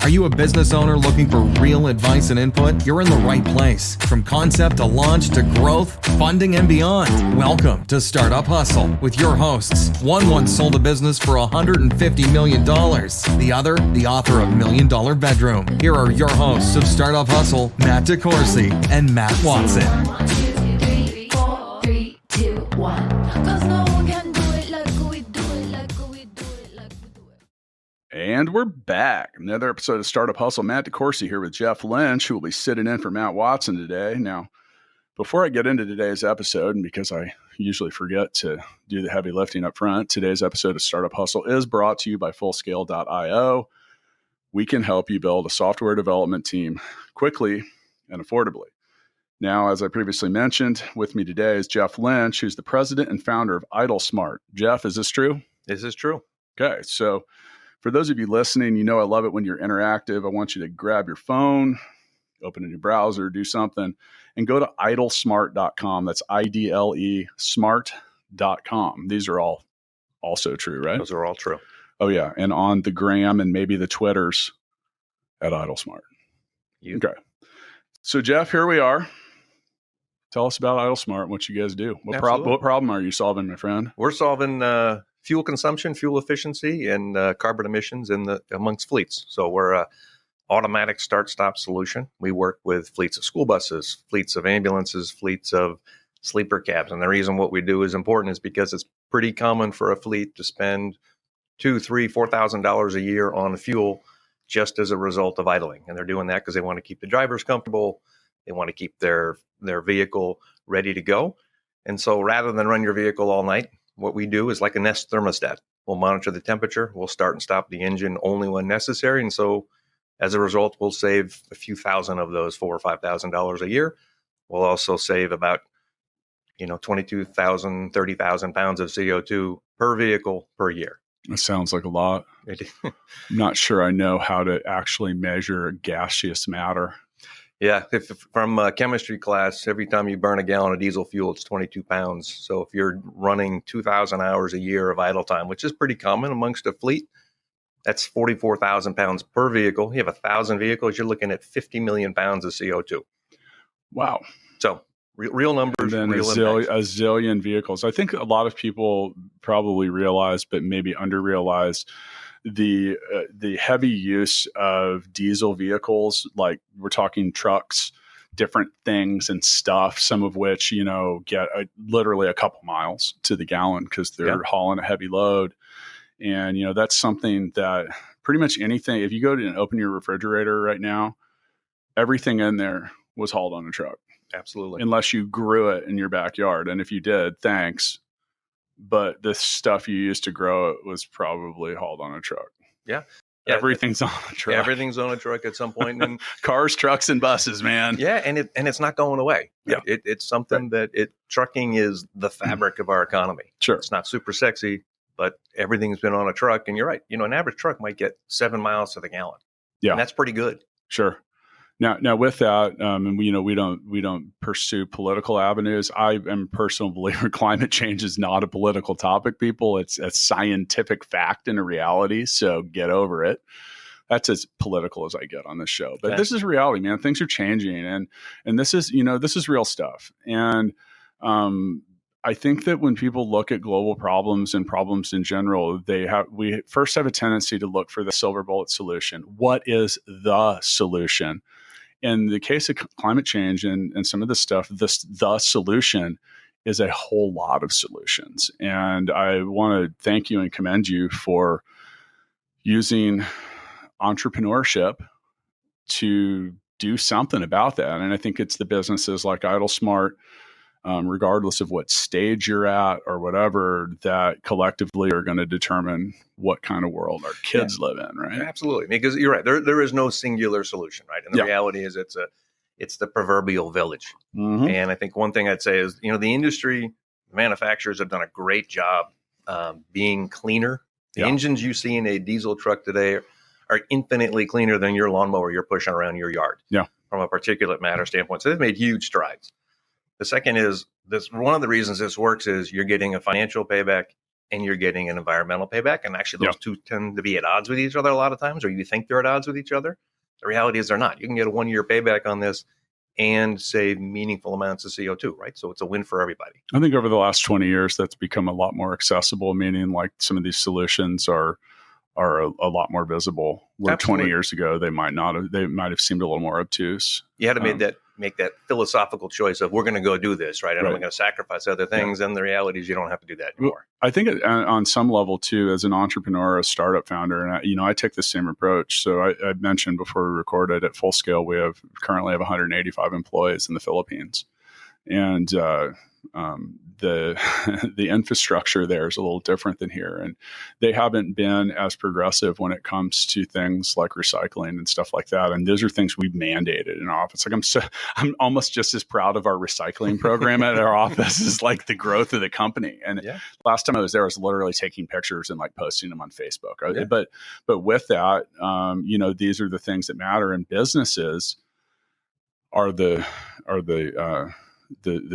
Are you a business owner looking for real advice and input? You're in the right place. From concept to launch to growth, funding, and beyond. Welcome to Startup Hustle with your hosts. One once sold a business for $150 million. The other, the author of $1 Million Bedroom. Here are your hosts of Startup Hustle, Matt DeCoursey and Matt Watson. 1, 2, 3, 4, 3, 2, 1. 'Cause no one can do it like we do it, like we do it, like we do it. And we're back. Another episode of Startup Hustle. Matt DeCoursey here with Jeff Lynch, who will be sitting in for Matt Watson today. Now, before I get into today's episode, and because I usually forget to do the heavy lifting up front, today's episode of Startup Hustle is brought to you by Fullscale.io. We can help you build a software development team quickly and affordably. Now, as I previously mentioned, with me today is Jeff Lynch, who's the president and founder of IdleSmart. Jeff, is this true? This is true. Okay, so for those of you listening, you know I love it when you're interactive. I want you to grab your phone, open a new browser, do something, and go to idlesmart.com. That's IDLE smart.com. These are all also true, right? Those are all true. Oh, yeah. And on the Gram and maybe the Twitters at IdleSmart. Okay. So, Jeff, here we are. Tell us about IdleSmart and what you guys do. What problem are you solving, my friend? We're solving fuel consumption, fuel efficiency, and carbon emissions amongst fleets. So we're a automatic start-stop solution. We work with fleets of school buses, fleets of ambulances, fleets of sleeper cabs. And the reason what we do is important is because it's pretty common for a fleet to spend $2,000, $3,000, $4,000 a year on fuel just as a result of idling. And they're doing that because they want to keep the drivers comfortable. They want to keep their vehicle ready to go. And so rather than run your vehicle all night, what we do is like a Nest thermostat. We'll monitor the temperature. We'll start and stop the engine only when necessary. And so as a result, we'll save a few thousand of those $4,000 or $5,000 a year. We'll also save about 22,000, 30,000 pounds of CO2 per vehicle per year. That sounds like a lot. I'm not sure I know how to actually measure gaseous matter. Yeah, if from chemistry class, every time you burn a gallon of diesel fuel, it's 22 pounds. So if you're running 2,000 hours a year of idle time, which is pretty common amongst a fleet, that's 44,000 pounds per vehicle. You have 1,000 vehicles, you're looking at 50 million pounds of CO2. Wow. So real numbers, and then real a zillion vehicles. I think a lot of people probably realize, but maybe under-realize the heavy use of diesel vehicles. Like we're talking trucks, different things and stuff, some of which, get literally a couple miles to the gallon because they're hauling a heavy load. And, that's something that pretty much anything, if you go to and open your refrigerator right now, everything in there was hauled on a truck. Absolutely. Unless you grew it in your backyard. And if you did, thanks. But the stuff you used to grow it was probably hauled on a truck. Yeah. Everything's on a truck. Everything's on a truck at some point. And cars, trucks, and buses, man. Yeah. And it's not going away. Yeah. It's something that trucking is the fabric of our economy. Sure. It's not super sexy, but everything's been on a truck. And you're right. An average truck might get 7 miles to the gallon. Yeah. And that's pretty good. Sure. Now with that, and we don't pursue political avenues. I am a personal believer climate change is not a political topic, people. It's a scientific fact and a reality. So get over it. That's as political as I get on this show. But This is reality, man. Things are changing, and this is this is real stuff. And I think that when people look at global problems and problems in general, we first have a tendency to look for the silver bullet solution. What is the solution? In the case of climate change and some of this stuff, the solution is a whole lot of solutions. And I want to thank you and commend you for using entrepreneurship to do something about that. And I think it's the businesses like IdleSmart, regardless of what stage you're at or whatever, that collectively are going to determine what kind of world our kids live in, right? Absolutely. Because you're right. There is no singular solution, right? And the reality is it's the proverbial village. Mm-hmm. And I think one thing I'd say is, the industry, manufacturers have done a great job being cleaner. The engines you see in a diesel truck today are infinitely cleaner than your lawnmower you're pushing around your yard from a particulate matter standpoint. So they've made huge strides. The second is one of the reasons this works is you're getting a financial payback and you're getting an environmental payback. And actually, those two tend to be at odds with each other a lot of times, or you think they're at odds with each other. The reality is they're not. You can get a 1-year payback on this and save meaningful amounts of CO2, right? So it's a win for everybody. I think over the last 20 years, that's become a lot more accessible, meaning like some of these solutions are a lot more visible. Where Absolutely. 20 years ago, they might have seemed a little more obtuse. You had to make that philosophical choice of we're going to go do this, right? And I'm going to sacrifice other things. And the reality is you don't have to do that anymore. I think on some level too, as an entrepreneur, a startup founder, and I take the same approach. So I mentioned before we recorded, at full scale, we currently have 185 employees in the Philippines, and the infrastructure there is a little different than here, and they haven't been as progressive when it comes to things like recycling and stuff like that. And those are things we've mandated in our office. Like I'm almost just as proud of our recycling program at our office as like the growth of the company. And last time I was there, I was literally taking pictures and like posting them on Facebook. Right? Yeah. But with that, these are the things that matter, and businesses are the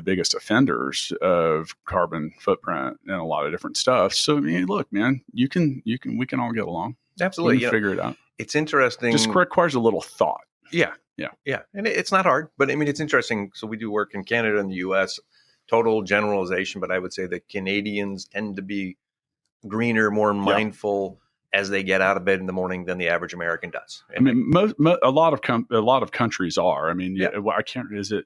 biggest offenders of carbon footprint and a lot of different stuff. So I mean, look, man, we can all get along. Absolutely. We can figure it out. It's interesting. Just requires a little thought. Yeah. And it's not hard, but I mean, it's interesting. So we do work in Canada and the US, total generalization, but I would say that Canadians tend to be greener, more mindful as they get out of bed in the morning than the average American does. And I mean, a lot of countries are. I mean, I can't. Is it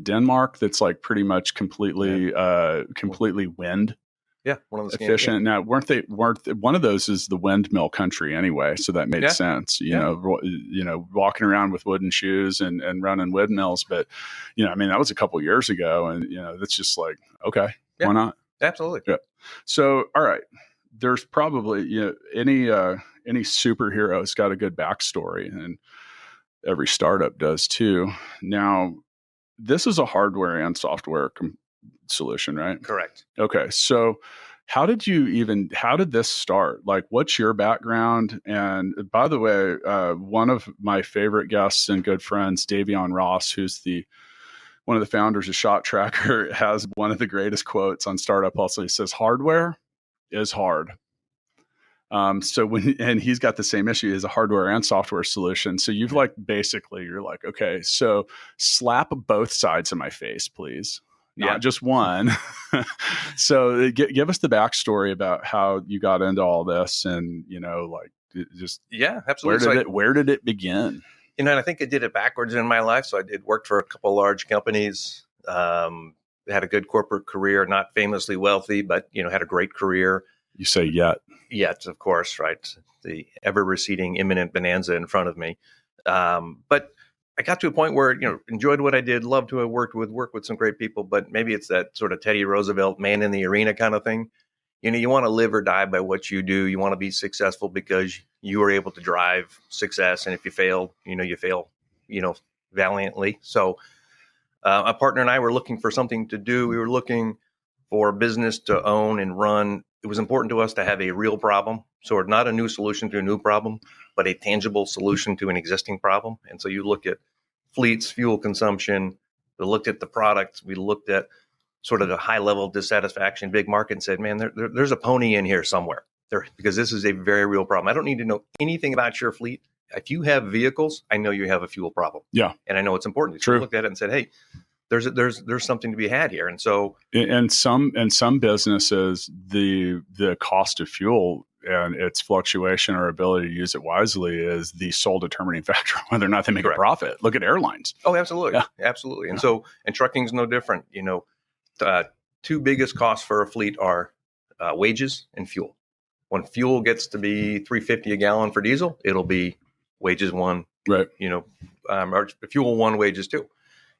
Denmark that's like pretty much completely wind? Yeah, one of the efficient. Now, weren't one of those is the windmill country anyway, so that made sense. You know, walking around with wooden shoes and running windmills, but I mean, that was a couple of years ago, and that's just like, okay, why not? Absolutely. Yeah. So, all right, there's probably any superhero's got a good backstory, and every startup does too. Now, this is a hardware and software solution, right? Correct. Okay. So how did this start? Like, what's your background? And by the way, one of my favorite guests and good friends, Davion Ross, who's one of the founders of Shot Tracker, has one of the greatest quotes on Startup Hustle. He says, "Hardware is hard." And he's got the same issue as a hardware and software solution. So you're like, okay, so slap both sides of my face, please. Not just one. So give us the backstory about how you got into all this, and absolutely. Where did it begin? And I think I did it backwards in my life. So I worked for a couple of large companies, had a good corporate career, not famously wealthy, but had a great career. You say yet. Yet, of course, right? The ever receding imminent bonanza in front of me. But I got to a point where, enjoyed what I did, loved who I worked with some great people, but maybe it's that sort of Teddy Roosevelt man in the arena kind of thing. You want to live or die by what you do. You want to be successful because you are able to drive success. And if you fail, you fail, valiantly. So a partner and I were looking for something to do. We were looking for a business to own and run. It was important to us to have a real problem. So not a new solution to a new problem, but a tangible solution to an existing problem. And so you look at fleets, fuel consumption, we looked at the products, we looked at sort of the high level of dissatisfaction, big market, and said, man, there's a pony in here somewhere because this is a very real problem. I don't need to know anything about your fleet. If you have vehicles, I know you have a fuel problem. Yeah. And I know it's important. So we looked at it and said, hey, there's something to be had here. And so in some businesses, the cost of fuel and its fluctuation or ability to use it wisely is the sole determining factor whether or not they make a profit. Look at airlines. Oh, absolutely. Yeah. Absolutely. And and trucking's no different. Two biggest costs for a fleet are wages and fuel. When fuel gets to be $3.50 a gallon for diesel, it'll be wages one, right? Or fuel one, wages two.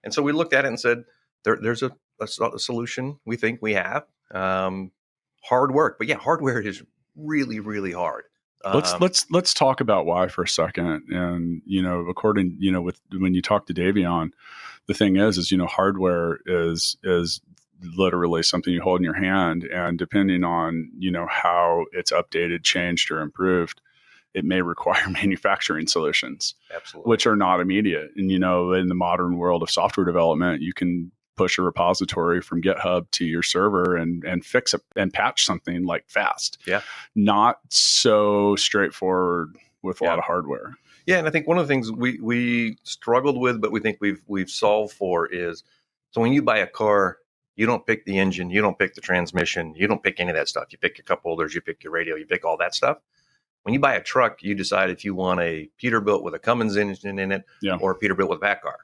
And so we looked at it and said, there's a solution we think we have. Hard work, but hardware is really, really hard. Let's talk about why for a second. And according with when you talk to Davion, the thing is hardware is literally something you hold in your hand, and depending on how it's updated, changed, or improved, it may require manufacturing solutions, which are not immediate. And, in the modern world of software development, you can push a repository from GitHub to your server and fix it and patch something like fast. Yeah. Not so straightforward with a lot of hardware. Yeah, and I think one of the things we struggled with, but we think we've solved for is, so when you buy a car, you don't pick the engine, you don't pick the transmission, you don't pick any of that stuff. You pick your cup holders, you pick your radio, you pick all that stuff. When you buy a truck, you decide if you want a Peterbilt with a Cummins engine in it or a Peterbilt with a PACCAR.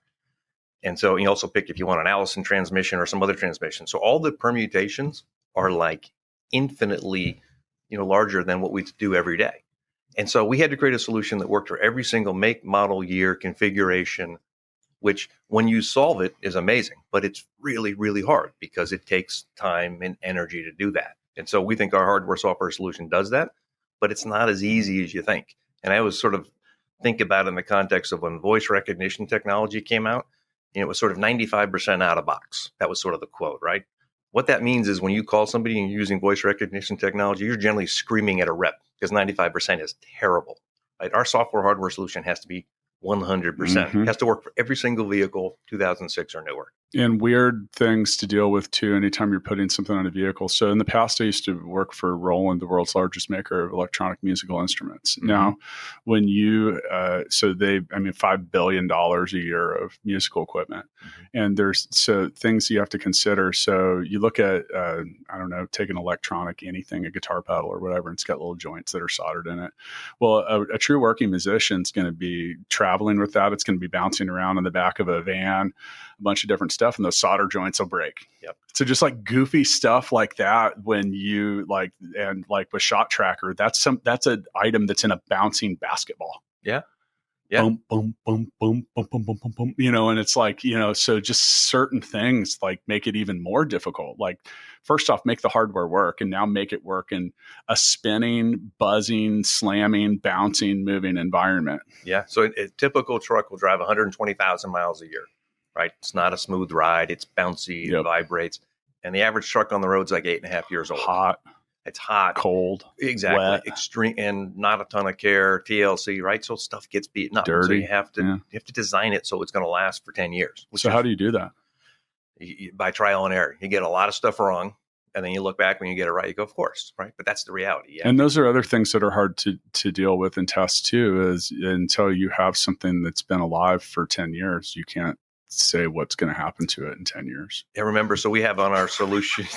And so you also pick if you want an Allison transmission or some other transmission. So all the permutations are like infinitely, larger than what we do every day. And so we had to create a solution that worked for every single make, model, year, configuration, which when you solve it is amazing, but it's really, really hard because it takes time and energy to do that. And so we think our hardware software solution does that, but it's not as easy as you think. And I always sort of think about it in the context of when voice recognition technology came out, it was sort of 95% out of box. That was sort of the quote, right? What that means is when you call somebody and you're using voice recognition technology, you're generally screaming at a rep because 95% is terrible. Right? Our software hardware solution has to be 100%. It has to work for every single vehicle, 2006 or newer. And weird things to deal with too anytime you're putting something on a vehicle. So in the past, I used to work for Roland, the world's largest maker of electronic musical instruments. Now, when you, $5 billion a year of musical equipment. And there's things you have to consider. So you look at, take an electronic anything, a guitar pedal or whatever, and it's got little joints that are soldered in it. Well, a true working musician is going to be traveling with that. It's going to be bouncing around in the back of a van, a bunch of different stuff, and those solder joints will break. Yep. So just like goofy stuff like that, when you like with Shot Tracker, that's an item that's in a bouncing basketball. Yeah. Boom, boom, boom, boom, boom, boom, boom, boom, boom. And it's like, so just certain things like make it even more difficult. Like first off, make the hardware work, and now make it work in a spinning, buzzing, slamming, bouncing, moving environment. Yeah. So a typical truck will drive 120,000 miles a year. Right. It's not a smooth ride. It's bouncy. It vibrates. And the average truck on the road is like 8.5 years old. Hot. It's hot. Cold. Exactly. Wet. Extreme and not a ton of care. TLC, right? So stuff gets beaten up. Dirty. So you have to design it so it's going to last for 10 years. So how do you do that? By trial and error. You get a lot of stuff wrong. And then you look back when you get it right, you go, of course, right? But that's the reality. Yeah. And those are other things that are hard to deal with and test too, is until you have something that's been alive for 10 years, you can't say what's going to happen to it in 10 years. Yeah, remember, so we have on our solution,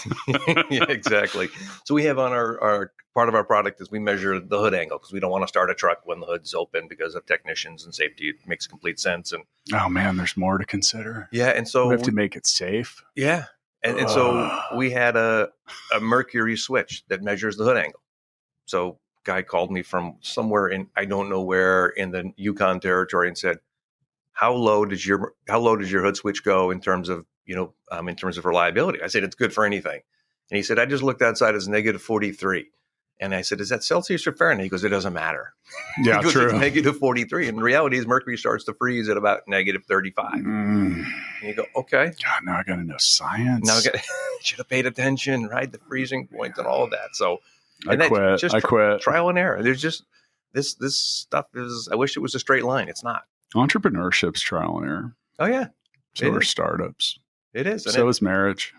yeah, exactly. So we have on our part of our product is we measure the hood angle because we don't want to start a truck when the hood's open because of technicians and safety. It makes complete sense. And oh man, there's more to consider. Yeah, and so we have to make it safe. Yeah, and so we had a mercury switch that measures the hood angle. So guy called me from somewhere in I don't know where in the Yukon territory and said, How low does your hood switch go in terms of reliability? I said, it's good for anything. And he said, I just looked outside, it's negative 43. And I said, is that Celsius or Fahrenheit? He goes, it doesn't matter. Yeah, goes, true. It's negative 43. And the reality is mercury starts to freeze at about negative 35. And you go, okay. God, now I got to know science. Now I should have paid attention, right? The freezing point and all of that. So I quit. Trial and error. There's just this stuff is, I wish it was a straight line. It's not. Entrepreneurship's trial and error. Oh, yeah. So are startups. It is. So is marriage.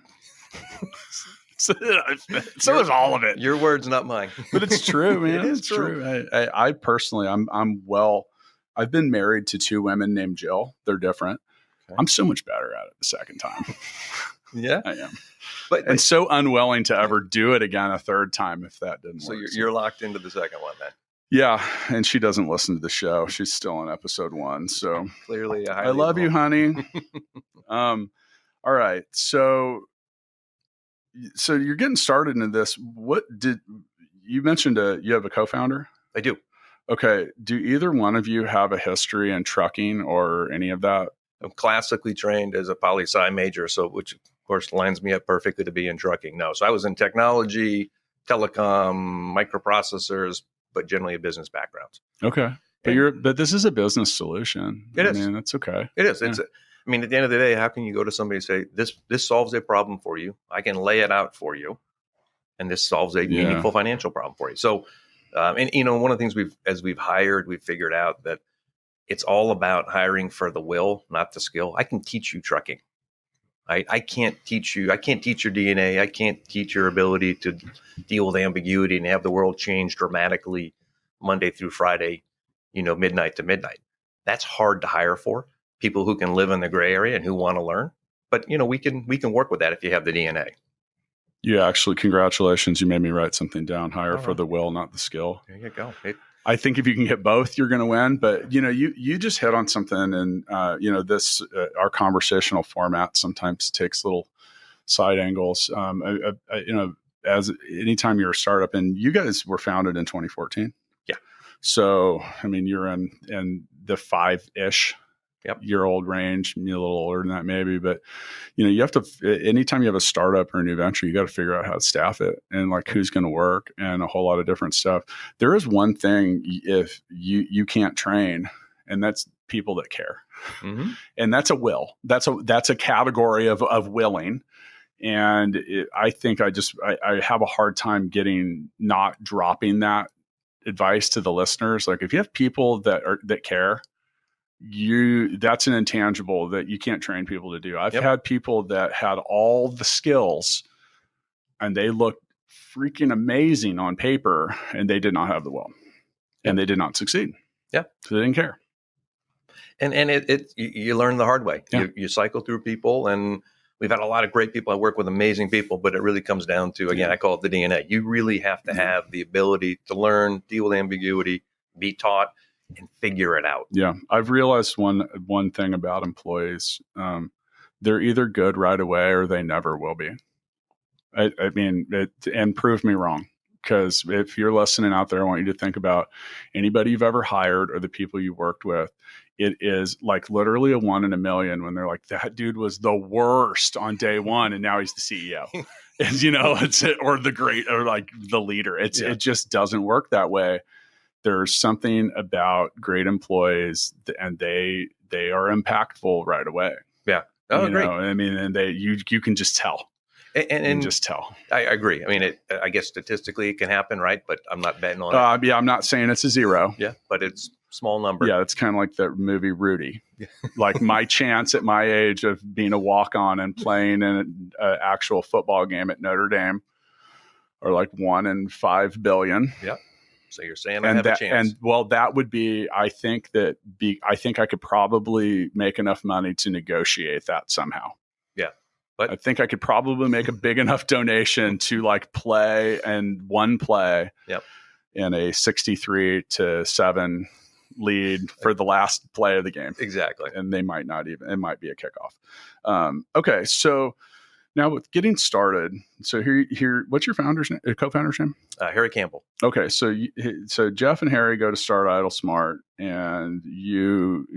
So is all of it. Your words, not mine. But it's true, man. It is it's true. I personally, I've been married to 2 women named Jill. They're different. Okay. I'm so much better at it the second time. Yeah. I am. But so unwilling to ever do it again a third time if that didn't work. So you're locked into the second one then. Yeah, and she doesn't listen to the show. She's still on episode 1. So clearly, I love you, honey. All right, so you're getting started into this. What did you mentioned? You have a co-founder? I do. Okay. Do either one of you have a history in trucking or any of that? I'm classically trained as a poli-sci major, which of course lines me up perfectly to be in trucking. No, so I was in technology, telecom, microprocessors, but generally a business background. Okay. But this is a business solution. It is. I mean, that's okay. It is. It's I mean, at the end of the day, how can you go to somebody and say, this solves a problem for you? I can lay it out for you. And this solves a meaningful financial problem for you. So, and one of the things we've hired, we've figured out that it's all about hiring for the will, not the skill. I can teach you trucking. I can't teach you. I can't teach your DNA. I can't teach your ability to deal with ambiguity and have the world change dramatically Monday through Friday, midnight to midnight. That's hard to hire for people who can live in the gray area and who want to learn. But, we can work with that if you have the DNA. Yeah, actually, congratulations. You made me write something down. Hire for the will, not the skill. There you go. I think if you can get both, you're going to win. But you just hit on something, and this our conversational format sometimes takes little side angles. As anytime you're a startup, and you guys were founded in 2014. Yeah. So I mean, you're in the 5-ish year old range, a little older than that maybe, but you have to, anytime you have a startup or a new venture, you got to figure out how to staff it and like who's going to work and a whole lot of different stuff. There is one thing if you can't train, and that's people that care. Mm-hmm. And that's a will. That's a category of willing. And I think I have a hard time not dropping that advice to the listeners. Like if you have people that care, that's an intangible that you can't train people to do. I've had people that had all the skills and they looked freaking amazing on paper and they did not have the will and they did not succeed. Yeah. So they didn't care. And you learn the hard way. Yeah. You cycle through people, and we've had a lot of great people. I work with amazing people, but it really comes down to, again, I call it the DNA. You really have to have the ability to learn, deal with ambiguity, be taught, and figure it out. Yeah. I've realized one thing about employees. They're either good right away or they never will be. I mean, and prove me wrong. Because if you're listening out there, I want you to think about anybody you've ever hired or the people you worked with. It is like literally a 1 in a million when they're like, that dude was the worst on day one and now he's the CEO. And, or the great, or like the leader. It just doesn't work that way. There's something about great employees and they are impactful right away. Yeah. Oh, great. I mean, and you can just tell. And just tell. I agree. I mean, I guess statistically it can happen, right? But I'm not betting on it. Yeah, I'm not saying it's a zero. Yeah, but it's small number. Yeah, it's kind of like the movie Rudy. Like my chance at my age of being a walk-on and playing in an actual football game at Notre Dame are like 1 in 5 billion. Yeah. So you're saying I have a chance. And well, that would be, I think I could probably make enough money to negotiate that somehow. Yeah. But I think I could probably make a big enough donation to like play and one play in a 63-7 lead for the last play of the game. Exactly. And they might not even, it might be a kickoff. Okay. So now with getting started, so here, what's your co-founder's name? Harry Campbell. Okay. So Jeff and Harry go to start Idle Smart, and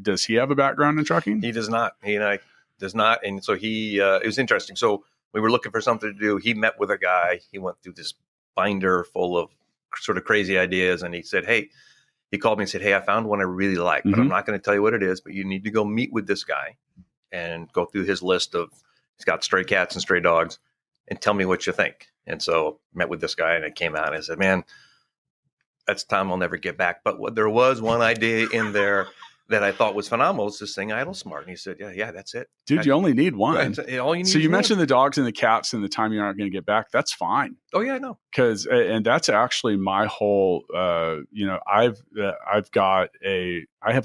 does he have a background in trucking? He does not. He and I does not. And so it was interesting. So we were looking for something to do. He met with a guy. He went through this binder full of sort of crazy ideas. And he said, he called me and said, hey, I found one I really like, but I'm not going to tell you what it is, but you need to go meet with this guy and go through his list of, he's got stray cats and stray dogs, and tell me what you think. And so met with this guy, and I came out and I said, man, that's time I'll never get back. But there was one idea in there that I thought was phenomenal. It's this thing, Idle Smart. And he said, yeah, that's it. Dude, you only need one. All you need so you mentioned the dogs and the cats and the time you aren't going to get back. That's fine. Oh, yeah, I know. And that's actually my whole, I have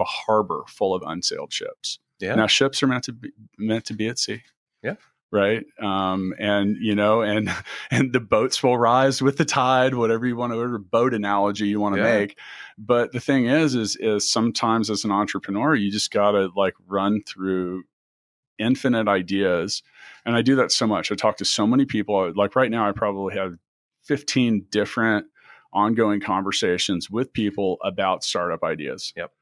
a harbor full of unsailed ships. Yeah. Now ships are meant to be at sea. Yeah. Right. And the boats will rise with the tide, whatever you want to, whatever boat analogy you want to make. But the thing is sometimes as an entrepreneur, you just got to like run through infinite ideas. And I do that so much. I talk to so many people. Like right now, I probably have 15 different ongoing conversations with people about startup ideas. Yep.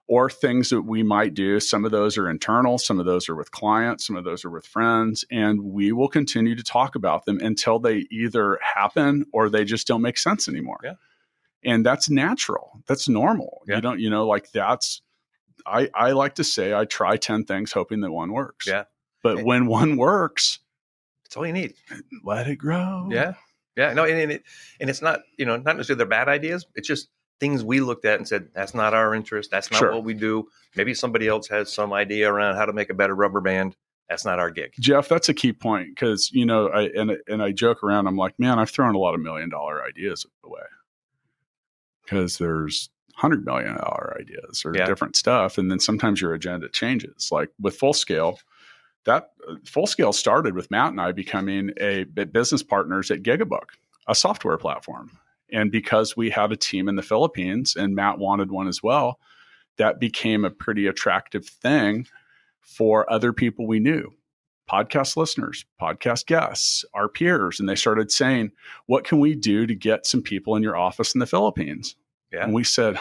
Or things that we might do. Some of those are internal, some of those are with clients, some of those are with friends, and we will continue to talk about them until they either happen or they just don't make sense anymore. Yeah. And that's natural. That's normal. Yeah. I like to say I try 10 things hoping that one works. Yeah. But when one works, that's all you need. Let it grow. Yeah. Yeah. No, and it's not, not necessarily they're bad ideas. It's just things we looked at and said, that's not our interest. That's not what we do. Maybe somebody else has some idea around how to make a better rubber band. That's not our gig. Jeff, that's a key point because, I joke around. I'm like, man, I've thrown a lot of $1 million ideas away because there's $100 million ideas or different stuff. And then sometimes your agenda changes. Like with Full Scale, that Full Scale started with Matt and I becoming a business partners at GigaBook, a software platform. And because we had a team in the Philippines and Matt wanted one as well, that became a pretty attractive thing for other people we knew, podcast listeners, podcast guests, our peers. And they started saying, what can we do to get some people in your office in the Philippines? Yeah. And we said,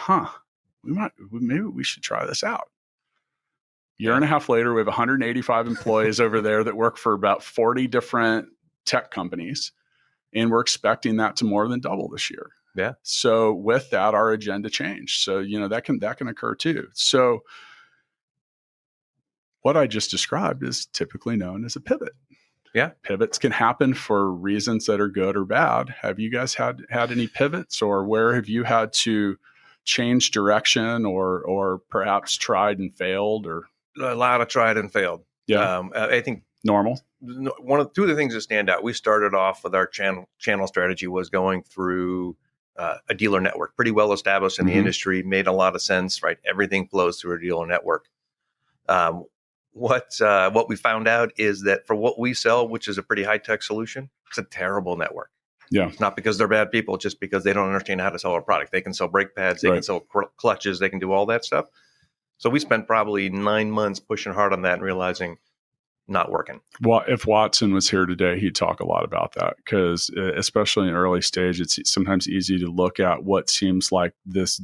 maybe we should try this out. Year and a half later, we have 185 employees over there that work for about 40 different tech companies. And we're expecting that to more than double this year. Yeah. So with that, our agenda changed. So, that can occur too. So what I just described is typically known as a pivot. Yeah. Pivots can happen for reasons that are good or bad. Have you guys had any pivots, or where have you had to change direction or perhaps tried and failed? Or a lot of tried and failed. Yeah. I think normal. Two of the things that stand out, we started off with our channel strategy was going through a dealer network, pretty well established in the industry, made a lot of sense, right? Everything flows through a dealer network. What we found out is that for what we sell, which is a pretty high-tech solution, it's a terrible network. Yeah. It's not because they're bad people, just because they don't understand how to sell a product. They can sell brake pads, they can sell clutches, they can do all that stuff. So we spent probably 9 months pushing hard on that and realizing not working. Well, if Watson was here today, he'd talk a lot about that because especially in early stage, it's sometimes easy to look at what seems like this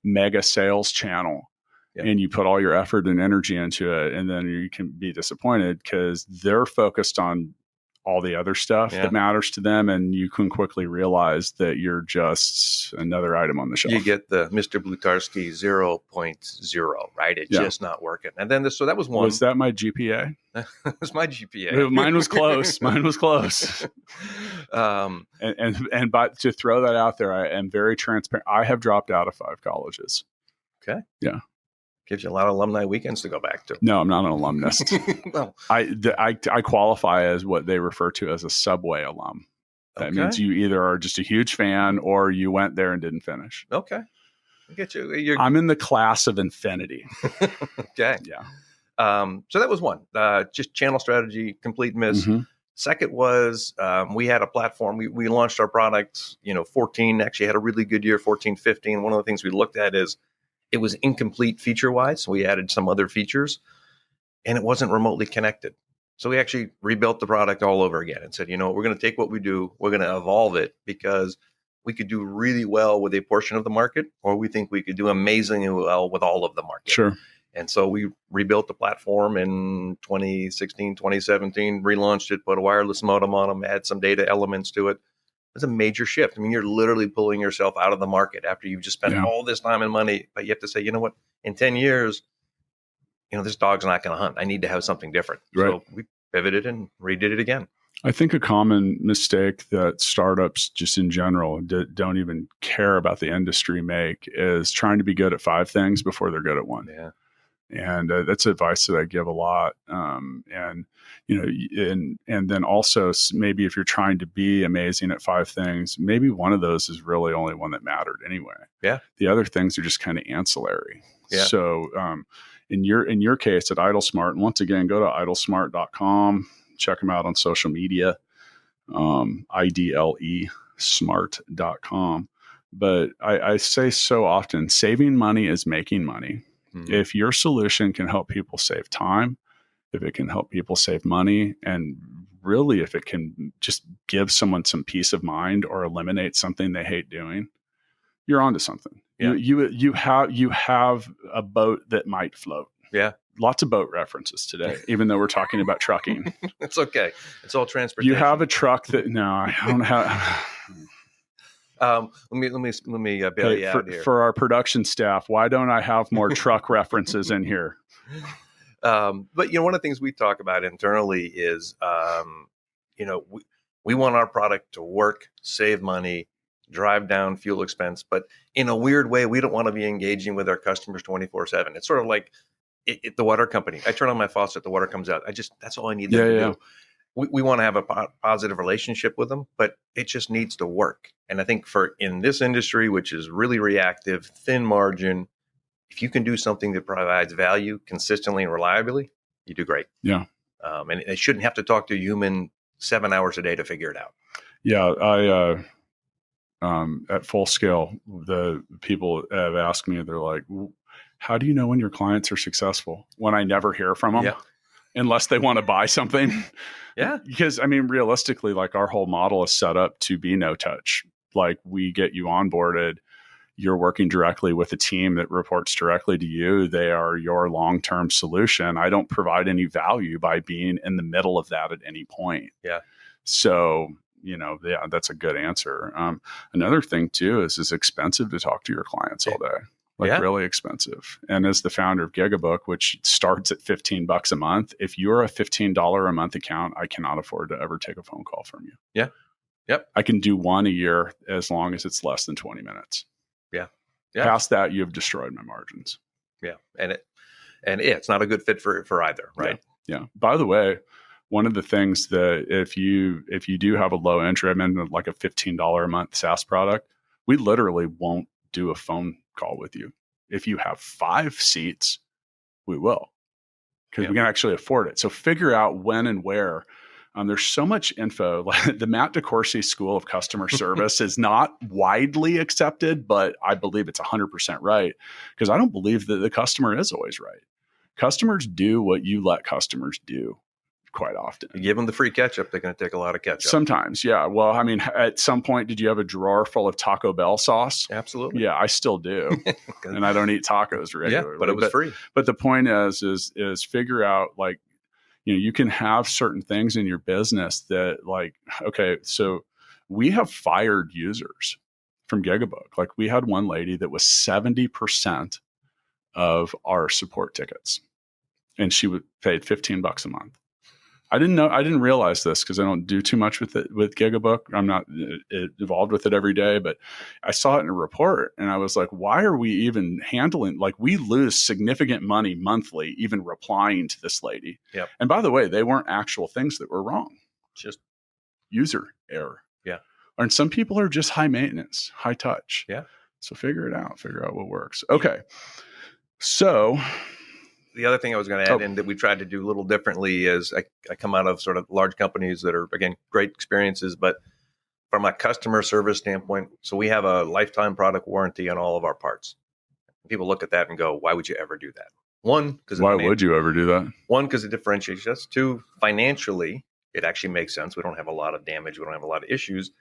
mega sales channel. Yeah. And you put all your effort and energy into it, and then you can be disappointed because they're focused on all the other stuff that matters to them, and you can quickly realize that you're just another item on the shelf. You get the Mr. Blutarsky 0.0, right? It's just not working. And then so that was one. Was that my GPA? It was my GPA. Mine was close. Mine was close. And but to throw that out there, I am very transparent. I have dropped out of 5 colleges. Okay. Yeah. Gives you a lot of alumni weekends to go back to. No, I'm not an alumnus. Well, I qualify as what they refer to as a subway alum. That means you either are just a huge fan or you went there and didn't finish. Okay. I get you. I'm in the class of infinity. Okay. Yeah. So that was one. Just channel strategy, complete miss. Second was we had a platform. We launched our products, 14 actually had a really good year, 14, 15. One of the things we looked at is it was incomplete feature-wise. So we added some other features, and it wasn't remotely connected. So we actually rebuilt the product all over again and said, we're going to take what we do, we're going to evolve it because we could do really well with a portion of the market, or we think we could do amazingly well with all of the market. Sure. And so we rebuilt the platform in 2016, 2017, relaunched it, put a wireless modem on them, add some data elements to it. It's a major shift. I mean, you're literally pulling yourself out of the market after you've just spent all this time and money. But you have to say, you know what? In 10 years, this dog's not going to hunt. I need to have something different. Right. So we pivoted and redid it again. I think a common mistake that startups just in general don't even care about the industry make is trying to be good at 5 things before they're good at 1. Yeah. And that's advice that I give a lot. And then also maybe if you're trying to be amazing at 5 things, maybe one of those is really only one that mattered anyway. Yeah. The other things are just kind of ancillary. Yeah. So in your case at IdleSmart, and once again, go to idlesmart.com, check them out on social media, IDLE smart.com. But I say so often, saving money is making money. If your solution can help people save time, if it can help people save money, and really if it can just give someone some peace of mind or eliminate something they hate doing, you're onto something. Yeah. You have a boat that might float. Yeah. Lots of boat references today, even though we're talking about trucking. It's okay. It's all transportation. You have a truck that I don't have. Let me bail you out here. For our production staff, why don't I have more truck references in here? But one of the things we talk about internally is, we want our product to work, save money, drive down fuel expense. But in a weird way, we don't want to be engaging with our customers 24/7. It's sort of like the water company. I turn on my faucet, the water comes out. That's all I need them to do. We want to have a positive relationship with them, but it just needs to work. And I think in this industry, which is really reactive, thin margin, if you can do something that provides value consistently and reliably, you do great. Yeah. And they shouldn't have to talk to a human 7 hours a day to figure it out. Yeah. At Full Scale, the people have asked me, they're like, how do you know when your clients are successful? When I never hear from them, unless they want to buy something. Yeah. Because I mean, realistically, like our whole model is set up to be no touch. Like we get you onboarded. You're working directly with a team that reports directly to you. They are your long-term solution. I don't provide any value by being in the middle of that at any point. Yeah. So, that's a good answer. Another thing too is it's expensive to talk to your clients all day. Really expensive. And as the founder of GigaBook, which starts at $15 a month, if you're a $15 a month account, I cannot afford to ever take a phone call from you. Yeah. Yep. I can do one a year as long as it's less than 20 minutes. Yeah. Past that, you've destroyed my margins. Yeah. And it's not a good fit for either, right? Yeah. By the way, one of the things that if you do have a low entry, I mean, like a $15 a month SaaS product, we literally won't do a phone call with you. If you have 5 seats, we will, because we can actually afford it. So figure out when and where. There's so much info. The Matt DeCourcy School of Customer Service is not widely accepted, but I believe it's 100% right, because I don't believe that the customer is always right. Customers do what you let customers do quite often. You give them the free ketchup, they're going to take a lot of ketchup. Sometimes, yeah. Well, I mean, at some point, did you have a drawer full of Taco Bell sauce? Absolutely. Yeah, I still do. And I don't eat tacos regularly. Yeah, but it was free. But the point is figure out, like, you can have certain things in your business that, like, okay, so we have fired users from GigaBook. Like, we had one lady that was 70% of our support tickets, and she paid $15 a month. I didn't realize this because I don't do too much with GigaBook. I'm not involved with it every day, but I saw it in a report and I was like, why are we even handling, like, we lose significant money monthly, even replying to this lady. Yep. And by the way, they weren't actual things that were wrong. Just user error. Yeah. And some people are just high maintenance, high touch. Yeah. So figure out what works. Okay. So the other thing I was going to add in that we tried to do a little differently is I come out of sort of large companies that are, again, great experiences, but from a customer service standpoint, so we have a lifetime product warranty on all of our parts. People look at that and go, why would you ever do that? One, because why would you ever do that? One, because it differentiates us. Two, financially, it actually makes sense. We don't have a lot of damage. We don't have a lot of issues.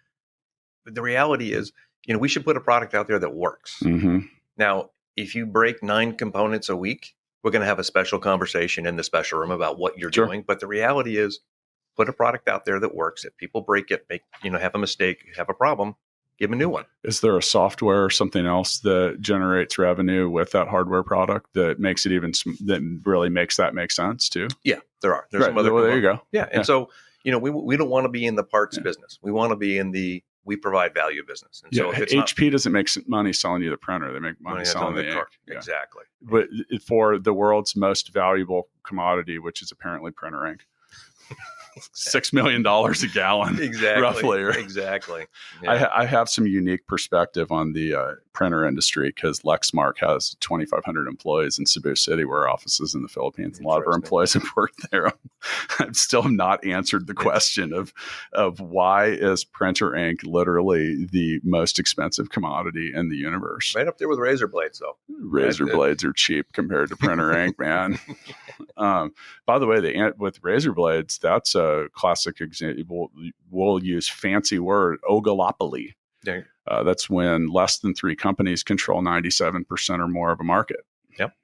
But the reality is, we should put a product out there that works. Mm-hmm. Now, if you break 9 components a week, we're going to have a special conversation in the special room about what you're doing. But the reality is, put a product out there that works. If people break it, have a mistake, have a problem, give them a new one. Is there a software or something else that generates revenue with that hardware product that makes it that really makes that make sense too? Yeah, there are. There's some other. Well, there you go. Yeah, and so we don't want to be in the parts business. We want to be in the we provide value business. And so if it's HP doesn't make money selling you the printer; they make money selling the ink. Exactly. But for the world's most valuable commodity, which is apparently printer ink. $6 million a gallon, exactly, roughly. Exactly. Yeah. I have some unique perspective on the printer industry because Lexmark has 2,500 employees in Cebu City, where our office is in the Philippines. And a lot of our employees have worked there. I've still not answered the question of why is printer ink literally the most expensive commodity in the universe? Right up there with razor blades, though. Razor blades are cheap compared to printer ink, man. By the way, with razor blades, that's a classic example. We'll use fancy word, oligopoly. Yeah. That's when less than 3 companies control 97% or more of a market. Yep.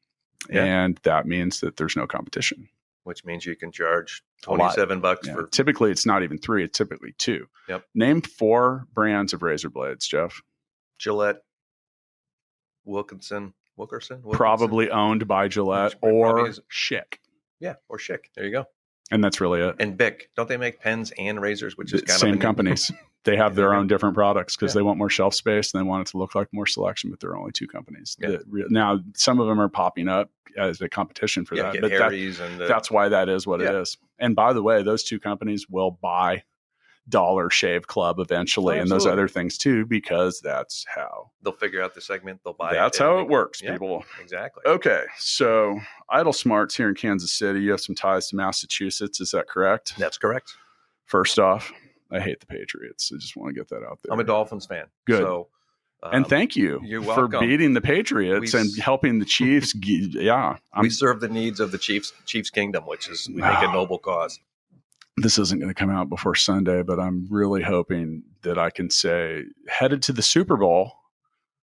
And that means that there's no competition. Which means you can charge $27 for. Typically, it's not even 3; it's typically 2. Yep. Name 4 brands of razor blades, Jeff. Gillette, Wilkinson. Probably owned by Gillette or Schick. Yeah, or Schick. There you go. And that's really it. And Bic. Don't they make pens and razors, which is kind same of companies. They have their Yeah. own different products because Yeah. they want more shelf space and they want it to look like more selection, but there are only two companies. Yeah. Now, some of them are popping up as a competition for that, get but Harry's and that's why that is what it Yeah. is. And by the way, those two companies will buy Dollar Shave Club eventually Oh, and those absolutely. other things too, because that's how they'll figure out the segment. They'll buy that's it. how and it works, Yeah. people. Exactly. Okay, so Idle Smarts here in Kansas City. You have some ties to Massachusetts. Is that correct? That's correct. First off, I hate the Patriots. I just want to get that out there. I'm a Dolphins fan. Good. So, And thank you you're for welcome. beating the Patriots We- and helping the Chiefs. Yeah, we serve the needs of the Chiefs Kingdom, which is, we think, a noble cause. this isn't going to come out before Sunday, but I'm really hoping that I can say headed to the Super Bowl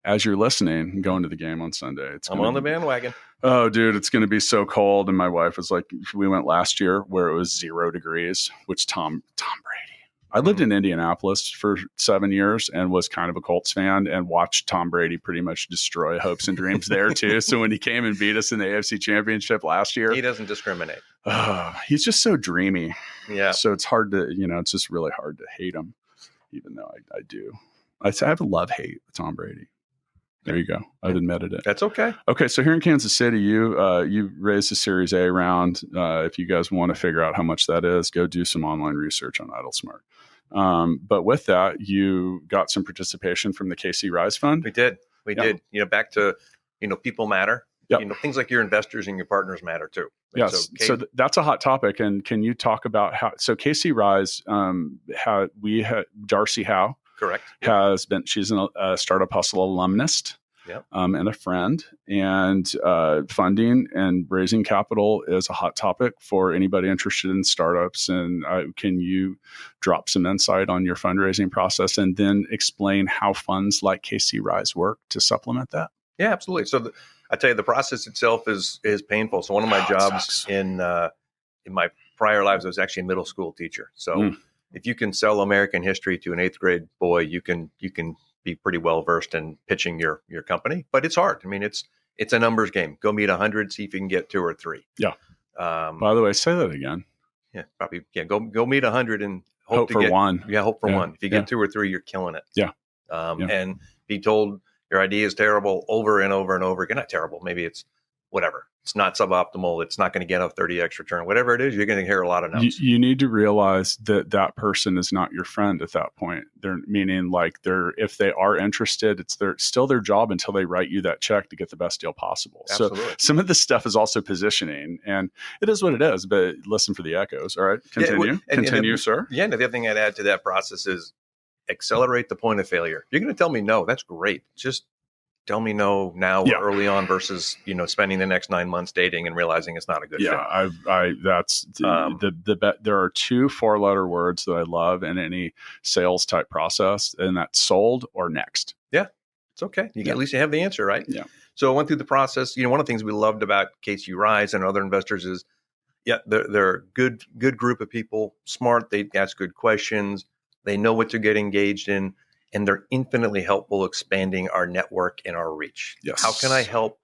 as you're listening and going to the game on Sunday. I'm on the bandwagon. Oh, dude, it's going to be so cold. And my wife was like, we went last year where it was 0 degrees, which Tom Brady. I lived in Indianapolis for 7 years and was kind of a Colts fan and watched Tom Brady pretty much destroy hopes and dreams there too. So when he came and beat us in the AFC Championship last year, He doesn't discriminate. he's just so dreamy. Yeah. So it's hard to, it's just really hard to hate him, even though I do. I have a love-hate with Tom Brady. There you go. I've admitted it. That's okay. Okay, so here in Kansas City, you raised a Series A round. If you guys want to figure out how much that is, go do some online research on IdleSmart. But with that, you got some participation from the KC Rise Fund. We did. We Yeah. did. Back to, people matter. Yep. Things like your investors and your partners matter too. Yes. So, That's a hot topic. And can you talk about how, so KC Rise, Darcy Howe correct. has been, she's a Startup Hustle alumnist. Yep. And a friend, and funding and raising capital is a hot topic for anybody interested in startups. And can you drop some insight on your fundraising process and then explain how funds like KC Rise work to supplement that? Yeah, absolutely. So I tell you, the process itself is painful. So one of my jobs in my prior lives, I was actually a middle school teacher. So if you can sell American history to an 8th grade boy, you can be pretty well versed in pitching your company, but it's hard. I mean, it's a numbers game. Go meet 100, see if you can get 2 or 3. Yeah. By the way, say that again. Yeah, probably. Yeah, go meet 100 and Hope to for get one. Yeah, hope for Yeah. one. If you get 2 or 3, you're killing it. Yeah. And be told your idea is terrible over and over and over again. Not terrible. Maybe it's whatever. It's not suboptimal. It's not going to get a 30x return. Whatever it is, you're going to hear a lot of no's. You need to realize that person is not your friend at that point. If they are interested, it's still their job until they write you that check to get the best deal possible. Absolutely. So some of this stuff is also positioning, and it is what it is, but listen for the echoes. All right. Continue. Continue, sir. Yeah. And the other thing I'd add to that process is accelerate the point of failure. You're going to tell me no. That's great. Just tell me no now or early on versus, spending the next 9 months dating and realizing it's not a good fit. There are 2 4-letter words that I love in any sales type process, and that's sold or next. Yeah, it's okay. At least you have the answer, right? Yeah. So I went through the process. One of the things we loved about KC Rise and other investors is, they're a good group of people, smart. They ask good questions. They know what to get engaged in. And they're infinitely helpful expanding our network and our reach. Yes. How can I help?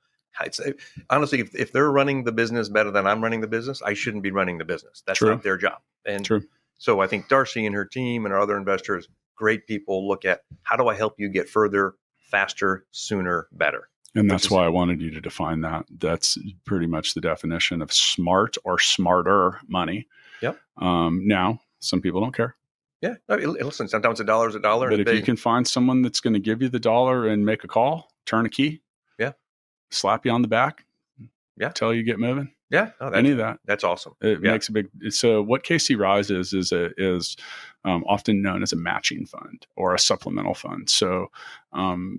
Honestly, if they're running the business better than I'm running the business, I shouldn't be running the business. That's True. not their job. And True. so I think Darcy and her team and our other investors, great people, look at how do I help you get further, faster, sooner, better. And that's why I wanted you to define that. That's pretty much the definition of smart or smarter money. Yep. Now, some people don't care. Yeah. Listen, sometimes $1 is $1. But if you can find someone that's going to give you the $1 and make a call, turn a key, slap you on the back, tell you get moving. Yeah. No, Any of that. That's awesome. It makes a big. So what KC Rise is often known as a matching fund or a supplemental fund. So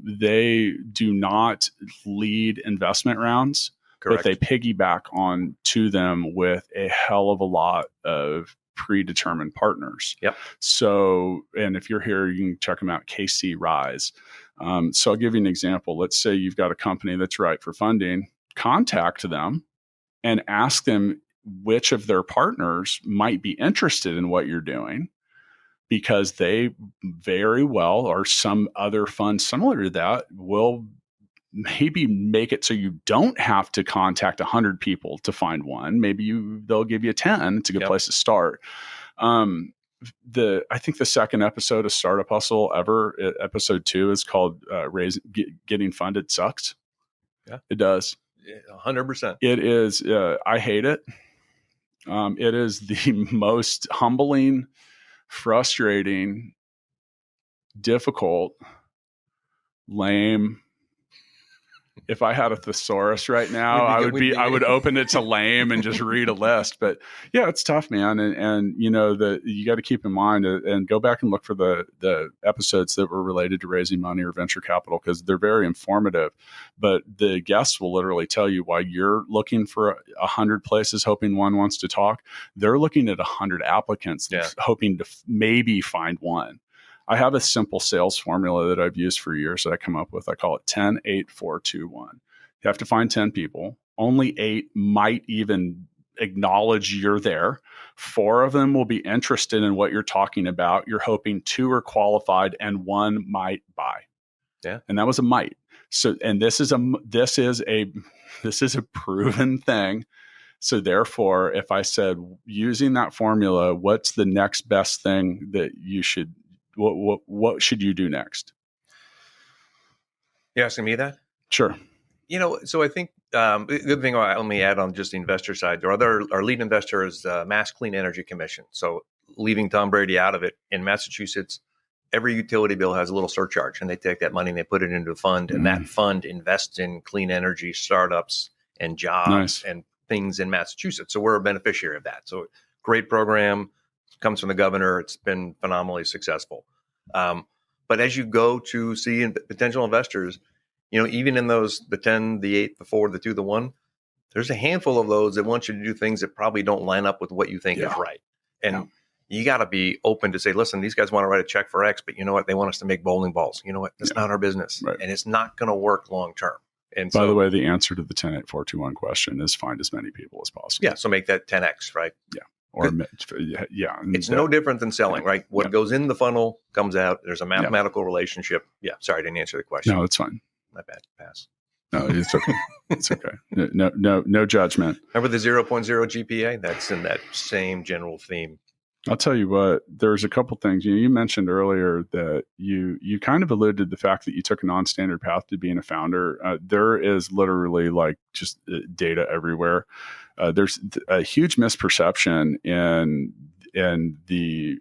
they do not lead investment rounds, Correct. but they piggyback on to them with a hell of a lot of predetermined partners. Yep. So, and if you're here, you can check them out, KC Rise. So I'll give you an example. Let's say you've got a company that's right for funding. Contact them and ask them which of their partners might be interested in what you're doing, because they very well, or some other fund similar to that, will maybe make it so you don't have to contact 100 people to find one. Maybe they'll give you 10. It's a good place to start. I think the second episode of Startup Hustle ever, episode 2, is called Getting Funded Sucks. Yeah. It does. 100%. It is. I hate it. It is the most humbling, frustrating, difficult, lame. If I had a thesaurus right now, I would open it to lame and just read a list. But yeah, it's tough, man. And you know, you got to keep in mind and go back and look for the episodes that were related to raising money or venture capital, because they're very informative. But the guests will literally tell you why you're looking for 100 places hoping one wants to talk. They're looking at 100 applicants hoping to maybe find one. I have a simple sales formula that I've used for years that I come up with. I call it 10, 8, 4, 2, 1. You have to find 10 people. Only 8 might even acknowledge you're there. 4 of them will be interested in what you're talking about. You're hoping 2 are qualified and 1 might buy. Yeah. And that was a might. So, and this is a proven thing. So therefore, if I said, using that formula, what's the next best thing that you should, what should you do next? You asking me that? Sure. You know, so I think the good thing, let me add on just the investor side. Our lead investor is the Mass Clean Energy Commission. So leaving Tom Brady out of it, in Massachusetts, every utility bill has a little surcharge, and they take that money and they put it into a fund, and that fund invests in clean energy startups and jobs and things in Massachusetts. So we're a beneficiary of that. So great program, comes from the governor. It's been phenomenally successful. But as you go to see potential investors, you know, even in those, the 10, the 8, the 4, the 2, the 1, there's a handful of those that want you to do things that probably don't line up with what you think is right. And you got to be open to say, listen, these guys want to write a check for X, but you know what? They want us to make bowling balls. You know what? That's not our business. Right. And it's not going to work long term. And by the way, the answer to the 10, 8, 4, 2, 1 question is find as many people as possible. Yeah. So make that 10X, right? Yeah. Or it's no different than selling, right? What goes in the funnel comes out. There's a mathematical relationship. Yeah. Sorry, I didn't answer the question. No, it's fine. My bad. Pass. No, it's okay. It's okay. No judgment. Remember the 0.0 GPA? That's in that same general theme. I'll tell you what, there's a couple things. You mentioned earlier that you kind of alluded to the fact that you took a non-standard path to being a founder. There is literally like just data everywhere. There's a huge misperception in the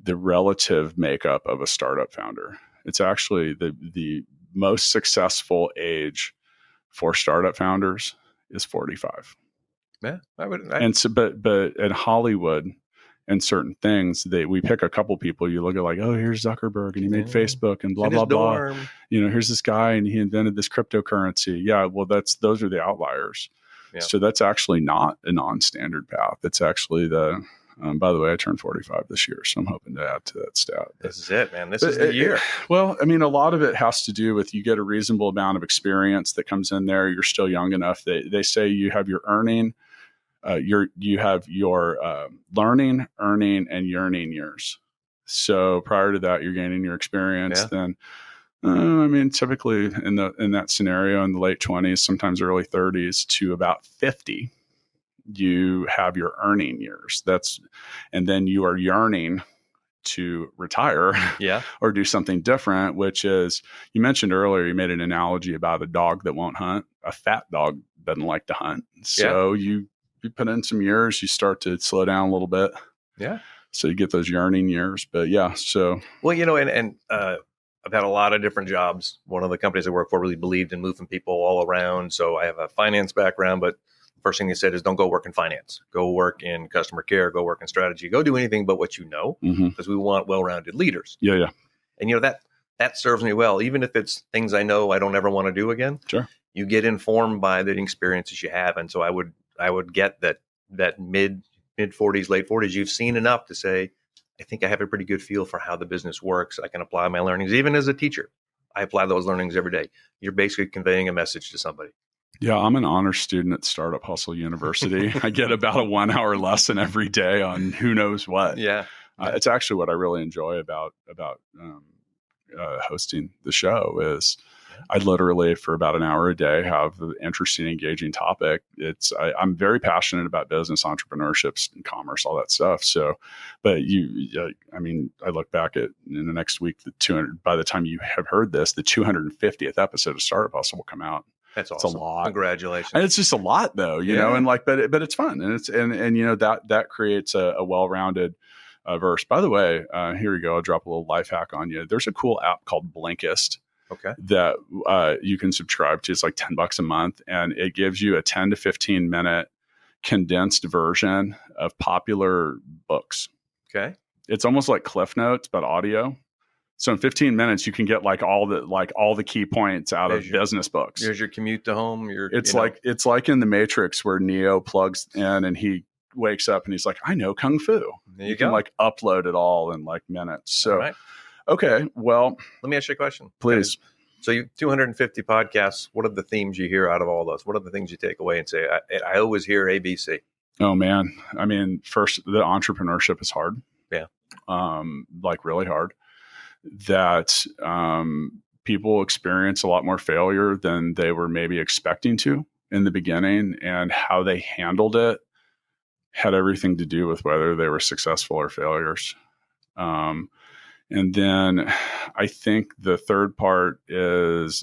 relative makeup of a startup founder. It's actually the most successful age for startup founders is 45. Yeah, and so, but in Hollywood and certain things, we pick a couple people. You look at like, oh, here's Zuckerberg and he made Facebook and blah blah blah. You know, here's this guy and he invented this cryptocurrency. Yeah, well, those are the outliers. Yeah. So that's actually not a non-standard path. It's actually by the way, I turned 45 this year, so I'm hoping to add to that stat. This is it, man. This is the year. Well, I mean, a lot of it has to do with you get a reasonable amount of experience that comes in there. You're still young enough. They say you have your earning, you have your learning, earning, and yearning years. So prior to that, you're gaining your experience. Then, I mean, typically in that scenario, in the late 20s, sometimes early 30s to about 50. You have your earning years. And then you are yearning to retire or do something different, which is, you mentioned earlier, you made an analogy about a dog that won't hunt. A fat dog doesn't like to hunt. So you put in some years, you start to slow down a little bit. Yeah. So you get those yearning years, but so. Well, you know, and I've had a lot of different jobs. One of the companies I work for really believed in moving people all around. So I have a finance background, but first thing they said is don't go work in finance, go work in customer care, go work in strategy, go do anything but what you know, because we want well-rounded leaders. Yeah. And you know, that serves me well, even if it's things I know I don't ever want to do again. Sure. You get informed by the experiences you have. And so I would get that mid 40s, late 40s, you've seen enough to say, I think I have a pretty good feel for how the business works. I can apply my learnings. Even as a teacher, I apply those learnings every day. You're basically conveying a message to somebody. Yeah, I'm an honor student at Startup Hustle University. I get about a 1-hour lesson every day on who knows what. Yeah. It's actually what I really enjoy about hosting the show is I literally, for about an hour a day, have an interesting, engaging topic. I'm very passionate about business, entrepreneurship, and commerce, all that stuff. So, but I look back at in the next week, by the time you have heard this, the 250th episode of Startup Hustle will come out. That's awesome. It's a lot. Congratulations. And it's just a lot though, you know, and like, but it's fun. And that creates a well-rounded verse. By the way, here we go. I'll drop a little life hack on you. There's a cool app called Blinkist. Okay. That you can subscribe to. It's like $10 a month, and it gives you a 10 to 15 minute condensed version of popular books. Okay. It's almost like Cliff Notes, but audio. So in 15 minutes, you can get all the key points out of business books. There's your commute to home. It's like in the Matrix where Neo plugs in and he wakes up and he's like, I know Kung Fu. You can like upload it all in like minutes. So, right. Okay, well, let me ask you a question. Please. Okay. So you 250 podcasts. What are the themes you hear out of all those? What are the things you take away and say, I always hear ABC? Oh man. I mean, first, the entrepreneurship is hard. Yeah. Like really hard. That people experience a lot more failure than they were maybe expecting to in the beginning, and how they handled it had everything to do with whether they were successful or failures. And then I think the third part is,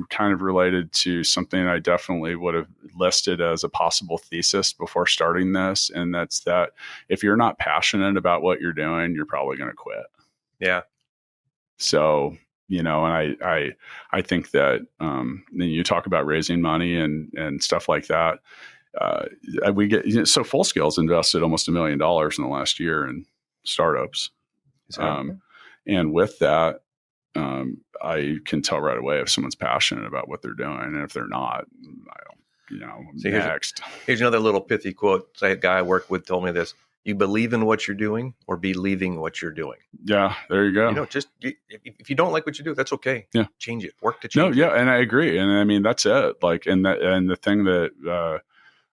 kind of related to something I definitely would have listed as a possible thesis before starting this. And that's that if you're not passionate about what you're doing, you're probably going to quit. Yeah. So, and I think that, you talk about raising money and stuff like that. We get, so Full Scale's invested almost $1 million in the last year in startups. And with that, I can tell right away if someone's passionate about what they're doing, and if they're not, I don't, so next. Here's another little pithy quote. A guy I work with told me this: you believe in what you're doing or believing what you're doing. Yeah, there you go. If you don't like what you do, that's okay. Yeah. Change it. Work to change it. No, yeah. And I agree. And that's it. Like, and the thing that,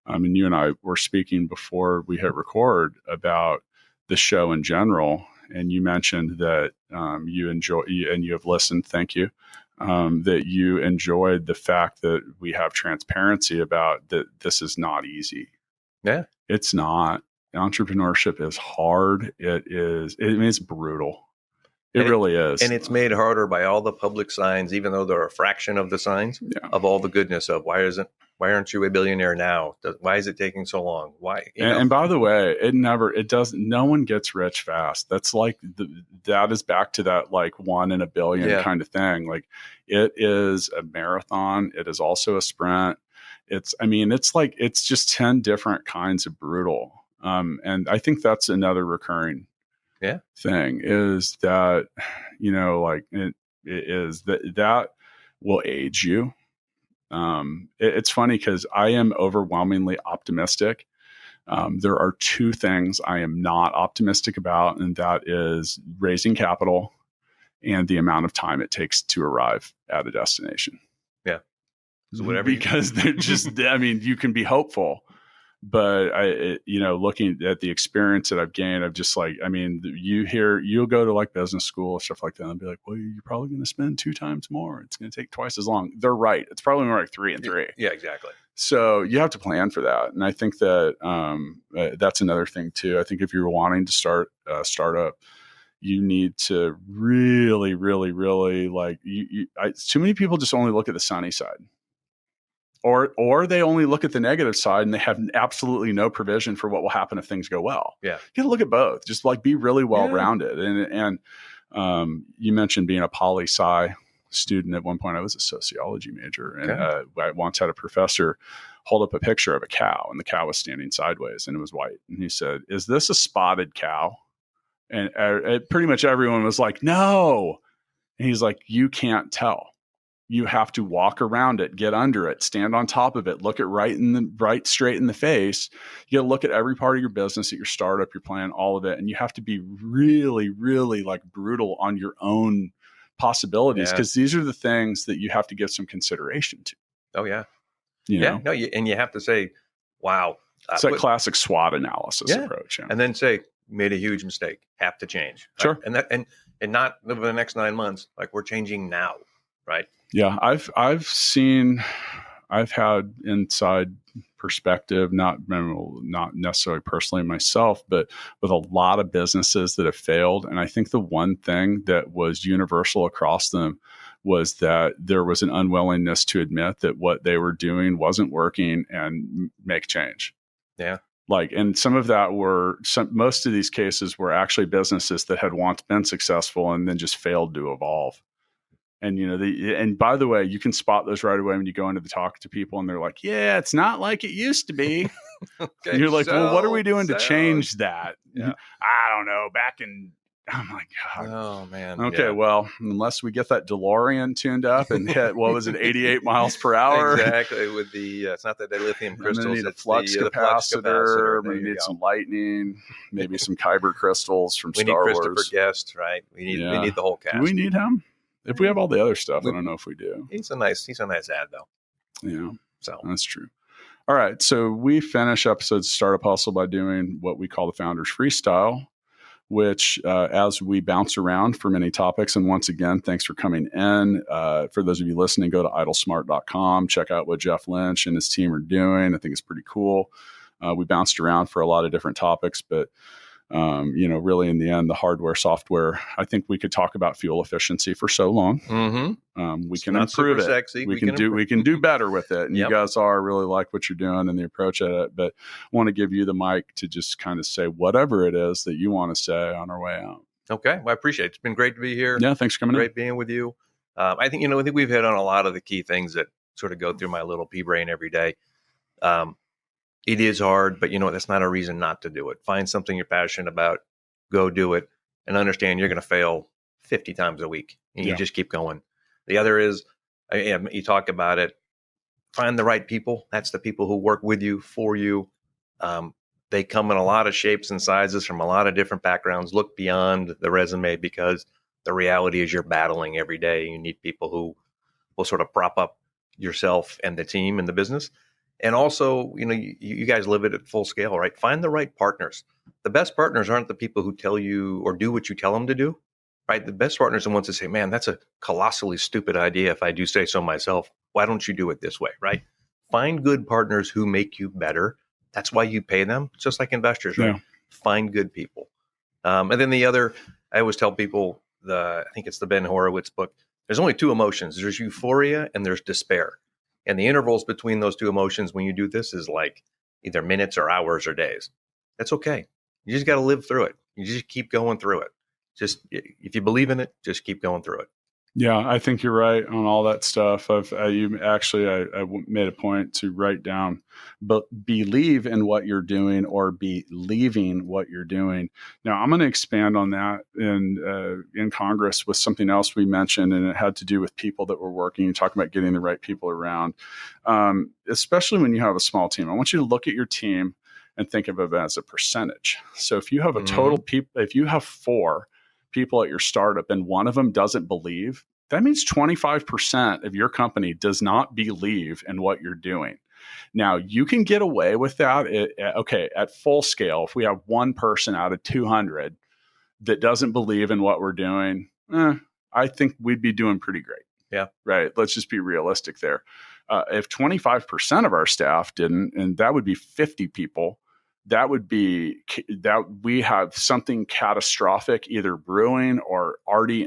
you and I were speaking before we hit record about the show in general. And you mentioned that you enjoy, and you have listened, thank you, that you enjoyed the fact that we have transparency about that this is not easy. Yeah. It's not. Entrepreneurship is hard. It's brutal. It really is. And it's made harder by all the public signs, even though they're a fraction of the signs of all the goodness of why aren't you a billionaire now? Why is it taking so long? Why? And by the way, no one gets rich fast. That's like, that is back to that like 1 in a billion kind of thing. Like, it is a marathon. It is also a sprint. It's just 10 different kinds of brutal. And I think that's another recurring thing is that, that will age you. It's funny because I am overwhelmingly optimistic. There are 2 things I am not optimistic about, and that is raising capital and the amount of time it takes to arrive at a destination. Yeah. So because they're just, you can be hopeful, but looking at the experience that I've gained, I've just like, you'll go to like business school or stuff like that and be like, well, you're probably going to spend 2 times more. It's going to take twice as long. They're right. It's probably more like 3 and 3. Yeah, exactly. So you have to plan for that. And I think that that's another thing too. I think if you're wanting to start a startup, you need to really, really, really too many people just only look at the sunny side. Or they only look at the negative side and they have absolutely no provision for what will happen if things go well. Yeah. You got to look at both. Just like be really well-rounded. And you mentioned being a poli-sci student. At one point, I was a sociology major. And I once had a professor hold up a picture of a cow, and the cow was standing sideways and it was white. And he said, "Is this a spotted cow?" And pretty much everyone was like, "No." And he's like, "You can't tell. You have to walk around it, get under it, stand on top of it, look it right straight in the face. You got to look at every part of your business, at your startup, your plan, all of it. And you have to be really, really like brutal on your own possibilities, because these are the things that you have to give some consideration to." Oh, yeah. And you have to say, wow. It's that classic SWOT analysis approach. And then say, made a huge mistake, have to change. Sure. And not over the next 9 months, like we're changing now. right? Yeah, I've had inside perspective, not necessarily personally myself, but with a lot of businesses that have failed. And I think the one thing that was universal across them was that there was an unwillingness to admit that what they were doing wasn't working and make change. Yeah. And some of that most of these cases were actually businesses that had once been successful and then just failed to evolve. And, and by the way, you can spot those right away when you go into the talk to people and they're like, yeah, it's not like it used to be. Okay, and you're like, well, what are we doing to change that? Yeah. I don't know. Oh my God. Oh man. Okay. Yeah. Well, unless we get that DeLorean tuned up and hit, 88 miles per hour. Exactly. With the, it's not that they lithium crystals. I'm gonna need a it's flux the capacitor. There We you need go. some lightning, maybe some kyber crystals from We Star need Christopher Wars. Guest, right? We need the whole cast. Do we need him? If we have all the other stuff, I don't know if we do. He's a nice ad though. Yeah. So That's true. All right. So we finish episodes of Startup Hustle by doing what we call the Founders Freestyle, which as we bounce around for many topics. And once again, thanks for coming in. For those of you listening, go to idlesmart.com. Check out what Jeff Lynch and his team are doing. I think it's pretty cool. We bounced around for a lot of different topics, but really in the end, the hardware, software, I think we could talk about fuel efficiency for so long. Mm-hmm. We can improve it. Sexy. We can do better with it. And Yep. You guys really like what you're doing and the approach at it, but I want to give you the mic to just kind of say whatever it is that you want to say on our way out. Okay. Well, I appreciate it. It's been great to be here. Yeah. Thanks for coming Great being with you. I think we've hit on a lot of the key things that sort of go through my little pea brain every day. It is hard, but that's not a reason not to do it. Find something you're passionate about, go do it, and understand you're going to fail 50 times a week, and you just keep going. The other is, you talk about it, find the right people. That's the people who work with you, for you. They come in a lot of shapes and sizes from a lot of different backgrounds. Look beyond the resume, because the reality is you're battling every day. You need people who will sort of prop up yourself and the team and the business. And also, you guys live it at full scale, right? Find the right partners. The best partners aren't the people who tell you or do what you tell them to do, right? The best partners are the ones that say, man, that's a colossally stupid idea if I do say so myself. Why don't you do it this way, right? Find good partners who make you better. That's why you pay them, just like investors, right? Yeah. Find good people. And then the other, I always tell people, I think it's the Ben Horowitz book, there's only two emotions. There's euphoria and there's despair. And the intervals between those two emotions when you do this is like either minutes or hours or days. That's okay. You just got to live through it. You just keep going through it. Just if you believe in it, just keep going through it. Yeah, I think you're right on all that stuff. I made a point to write down, but believe in what you're doing or be leaving what you're doing. Now, I'm going to expand on that in Congress with something else we mentioned, and it had to do with people that were working. You talk about getting the right people around, especially when you have a small team. I want you to look at your team and think of it as a percentage. So if you have a total if you have 4 people at your startup and one of them doesn't believe, that means 25% of your company does not believe in what you're doing. Now, you can get away with that. At full scale, if we have one person out of 200 that doesn't believe in what we're doing, I think we'd be doing pretty great. Yeah. Right. Let's just be realistic there. If 25% of our staff didn't, and that would be 50 people, that would be that we have something catastrophic either brewing or already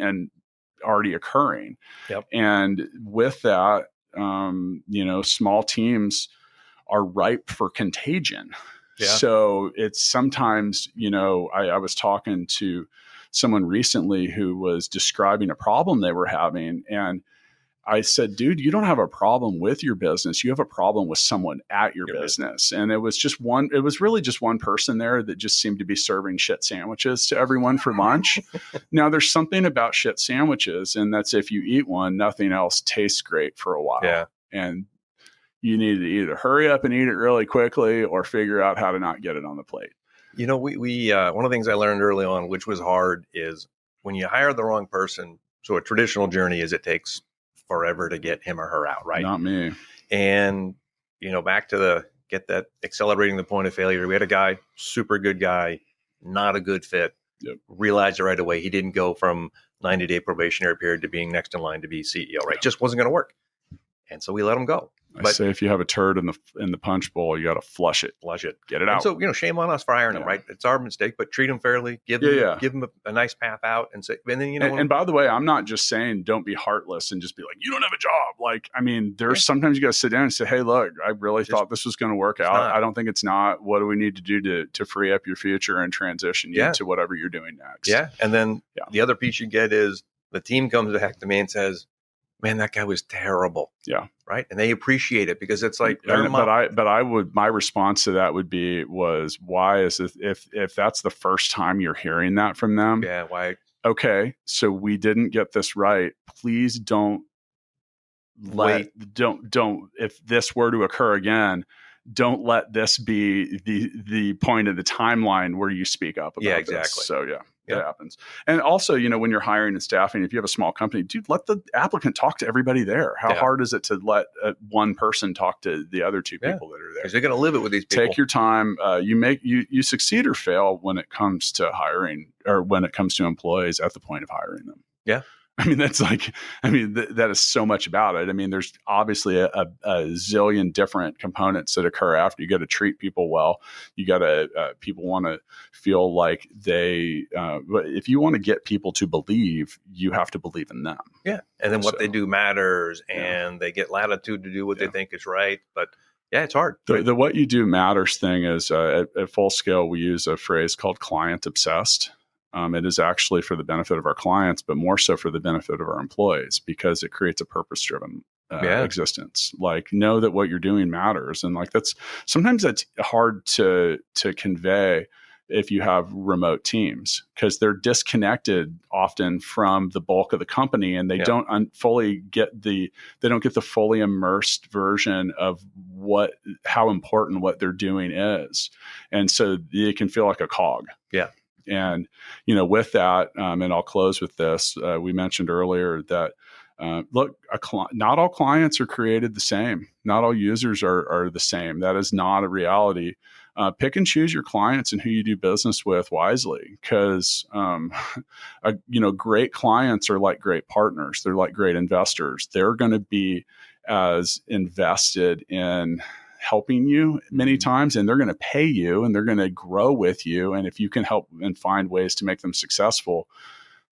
occurring. Yep. And with that, small teams are ripe for contagion. Yeah. So it's sometimes, I was talking to someone recently who was describing a problem they were having, and I said, dude, you don't have a problem with your business. You have a problem with someone at your business. And it was really just one person there that just seemed to be serving shit sandwiches to everyone for lunch. Now, there's something about shit sandwiches, and that's if you eat one, nothing else tastes great for a while. Yeah. And you need to either hurry up and eat it really quickly or figure out how to not get it on the plate. We one of the things I learned early on, which was hard, is when you hire the wrong person. So a traditional journey is it takes forever to get him or her out, right? Not me. And, back to get that accelerating the point of failure. We had a guy, super good guy, not a good fit. realized it right away. He didn't go from 90-day probationary period to being next in line to be CEO, right? Just wasn't going to work. And so we let him go. I say if you have a turd in the punch bowl, you got to flush it, get it out. And so, shame on us for hiring him, right? It's our mistake, but treat him fairly, give him a nice path out, and say, and then And by the way, I'm not just saying don't be heartless and just be like, you don't have a job. Like, I mean, there's sometimes you got to sit down and say, hey, look, I really thought this was going to work out. I don't think it's not. What do we need to do to free up your future and transition you to whatever you're doing next? Yeah, and then the other piece you get is the team comes back to me and says, man, that guy was terrible. Yeah. Right. And they appreciate it because it's like, my response to that was why is it, if that's the first time you're hearing that from them? Yeah. Why? Okay. So we didn't get this right. Please don't if this were to occur again, don't let this be the point of the timeline where you speak up about exactly. this. So that happens. And also, when you're hiring and staffing, if you have a small company, dude, let the applicant talk to everybody there. How hard is it to let one person talk to the other two people that are there? Because they're going to live it with these people. Take your time. You succeed or fail when it comes to hiring or when it comes to employees at the point of hiring them. Yeah. I mean, that is so much about it. I mean, there's obviously a zillion different components that occur after. You got to treat people well. You got to, people want to feel like if you want to get people to believe, you have to believe in them. Yeah. And then what they do matters and they get latitude to do what they think is right. But it's hard. The what you do matters thing is at Full Scale, we use a phrase called client obsessed. It is actually for the benefit of our clients, but more so for the benefit of our employees because it creates a purpose-driven existence. Like, know that what you're doing matters, and like sometimes that's hard to convey if you have remote teams because they're disconnected often from the bulk of the company, and they don't get the fully immersed version of how important what they're doing is, and so it can feel like a cog. Yeah. And, with that, and I'll close with this, we mentioned earlier that, look, not all clients are created the same. Not all users are the same. That is not a reality. Pick and choose your clients and who you do business with wisely because, great clients are like great partners. They're like great investors. They're going to be as invested in helping you many times, and they're going to pay you and they're going to grow with you. And if you can help and find ways to make them successful,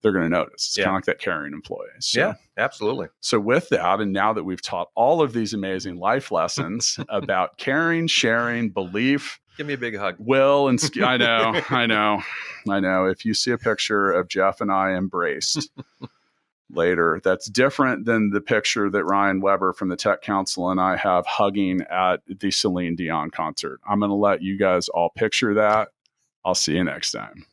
they're going to notice. It's kind of like that caring employee. So, yeah, absolutely. So with that, and now that we've taught all of these amazing life lessons about caring, sharing, belief, give me a big hug. Will and I know. If you see a picture of Jeff and I embraced later, that's different than the picture that Ryan Weber from the Tech Council and I have hugging at the Celine Dion concert. I'm going to let you guys all picture that. I'll see you next time.